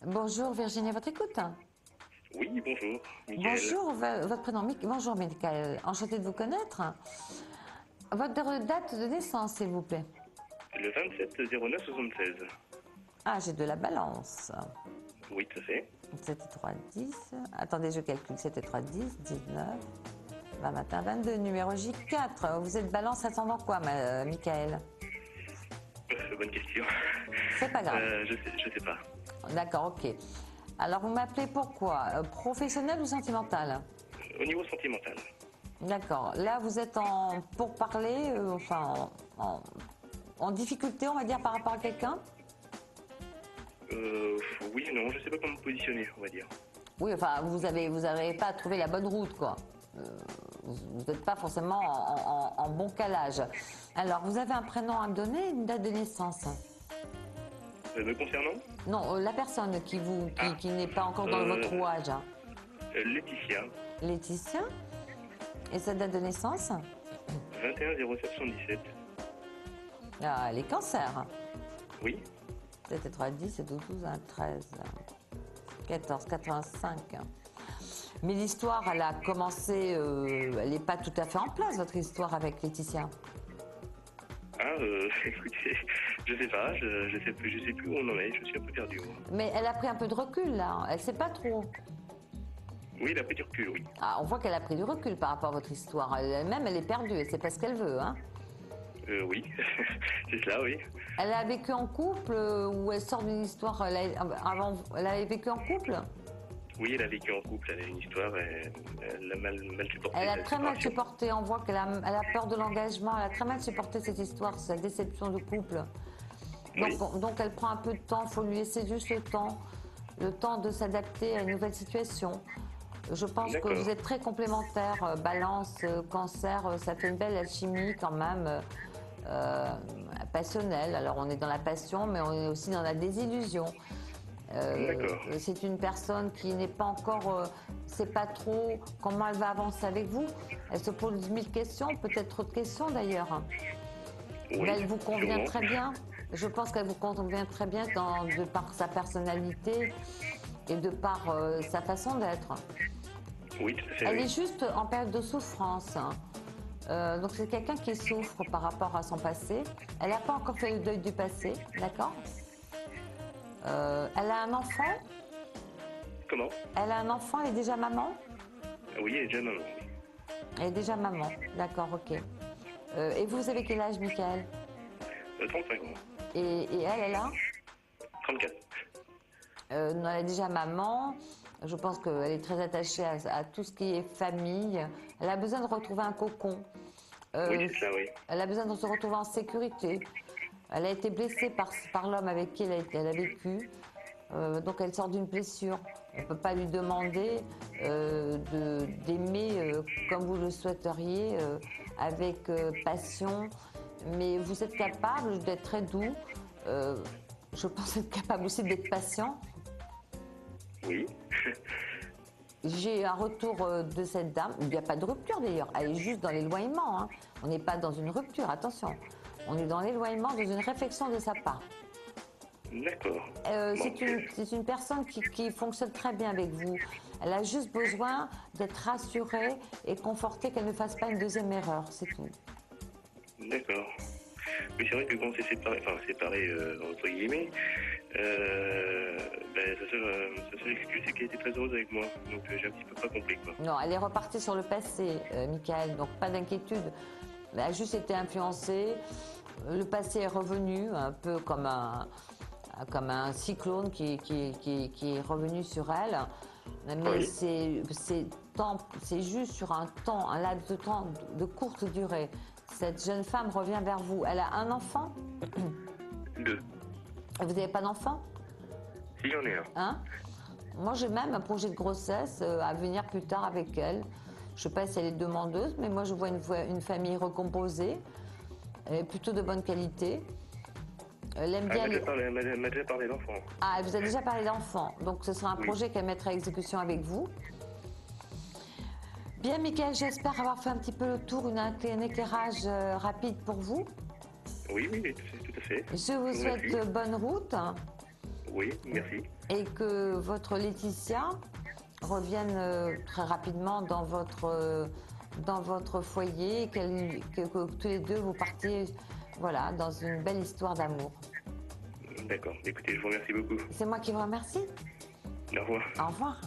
Bonjour Virginie, à votre écoute. Oui, bonjour, Michael. Bonjour, votre prénom, bonjour Michael, enchanté de vous connaître. Votre date de naissance, s'il vous plaît. Le 27 09 76. Ah, j'ai de la balance. Oui, tout à fait. 7 et 3, 10. Attendez, je calcule. 7 et 3, 10, 19. 20 matin, 22, numéro J4. Vous êtes balance attendant quoi, Michael? Bonne question. C'est pas grave. Je sais pas. D'accord, ok. Alors, vous m'appelez pourquoi? Professionnel ou sentimental? Au niveau sentimental. D'accord. Là, vous êtes en pourparler, enfin, en difficulté, on va dire, par rapport à quelqu'un? Oui, non, je sais pas comment me positionner, on va dire. Oui, enfin, vous avez pas trouvé la bonne route, quoi. Vous n'êtes pas forcément en bon calage. Alors, vous avez un prénom à me donner, une date de naissance? Me concernant? Non, la personne Ah, qui n'est pas encore dans votre euh, rouage. Laetitia, Laetitia. Et sa date de naissance? 21 07 77. Ah, les cancers. Oui, Peut-être 3, 10, 12, 12, 1, 13, 14, 85. Mais l'histoire, elle a commencé, elle n'est pas tout à fait en place, votre histoire avec Laetitia. écoutez, je sais pas, je sais plus où on en est, je suis un peu perdu, moi. Mais elle a pris un peu de recul, là. Elle sait pas trop. Oui, il a pris du recul, oui. Ah, on voit qu'elle a pris du recul par rapport à votre histoire. Elle-même, elle est perdue. Elle sait pas ce qu'elle veut, hein. Oui, c'est cela, oui. Elle a vécu en couple ou elle sort d'une histoire avant. Elle a vécu en couple. Oui, elle a vécu en couple, elle a une histoire, elle a mal supporté Elle a sa très mal séparation. supporté. On voit elle a peur de l'engagement. Elle a très mal supporté cette histoire, cette déception de couple. Oui, Donc elle prend un peu de temps. Il faut lui laisser juste le temps de s'adapter à une nouvelle situation. Je pense que vous d'accord. êtes très complémentaires, balance, cancer, ça fait une belle alchimie quand même, euh, passionnelle. Alors on est dans la passion, mais on est aussi dans la désillusion. D'accord. C'est une personne qui n'est pas encore, sait pas trop comment elle va avancer avec vous. Elle se pose mille questions, peut-être trop de questions d'ailleurs. Mais Oui, elle vous convient sûrement. très bien. Je pense qu'elle vous convient très bien de par sa personnalité et de par sa façon d'être. Oui, tout à fait, Elle est oui. juste en période de souffrance. Donc c'est quelqu'un qui souffre par rapport à son passé. Elle n'a pas encore fait le deuil du passé, d'accord. Elle a un enfant. Comment? Elle a un enfant, elle est déjà maman. Oui, elle est déjà maman, oui. Elle est déjà maman, d'accord, ok. Et vous avez quel âge, Michael? 35 ans. Et elle, elle a 34. non, elle est déjà maman. Je pense qu'elle est très attachée à tout ce qui est famille. Elle a besoin de retrouver un cocon. Oui, Euh, c'est cela, oui. Elle a besoin de se retrouver en sécurité. Elle a été blessée par l'homme avec qui elle a vécu. Donc elle sort d'une blessure. On ne peut pas lui demander d'aimer comme vous le souhaiteriez, avec passion. Mais vous êtes capable d'être très doux. Euh, je pense être capable aussi d'être patient. Oui. J'ai un retour de cette dame. Il n'y a pas de rupture d'ailleurs. Elle est juste dans l'éloignement, hein. On n'est pas dans une rupture, attention. On est dans l'éloignement, dans une réflexion de sa part. D'accord. Bon, C'est une personne qui fonctionne très bien avec vous. Elle a juste besoin d'être rassurée et confortée qu'elle ne fasse pas une deuxième erreur, c'est tout. d'accord. Mais c'est vrai que quand on s'est séparés, enfin séparés entre guillemets, ben, sa seule excuse c'est qu'elle était très heureuse avec moi. Donc j'ai un petit peu pas compris quoi. Non, elle est repartie sur le passé, Michael, donc pas d'inquiétude. Elle a juste été influencée. Le passé est revenu, un peu comme un cyclone qui est revenu sur elle. Mais Oui. c'est juste sur un laps de temps de courte durée. Cette jeune femme revient vers vous. Elle a un enfant. Deux. Vous n'avez pas d'enfant, Si j'en ai un. hein? Moi, j'ai même un projet de grossesse à venir plus tard avec elle. Je ne sais pas si elle est demandeuse, mais moi, je vois une famille recomposée, plutôt de bonne qualité. Elle aime Ah, elle bien m'a les... déjà parlé, elle m'a déjà parlé d'enfant. Ah, elle vous a déjà parlé d'enfants, donc ce sera un Oui. projet qu'elle mettra à exécution avec vous. Bien, Mickaël, j'espère avoir fait un petit peu le tour, un éclairage rapide pour vous. Oui, oui, tout à fait. Je vous Je vous souhaite remercie. bonne route. Oui, merci. Et que votre Laetitia revienne très rapidement dans votre foyer et que tous les deux vous partiez voilà, dans une belle histoire d'amour. D'accord. Écoutez, je vous remercie beaucoup. C'est moi qui vous remercie. Au revoir. Au revoir.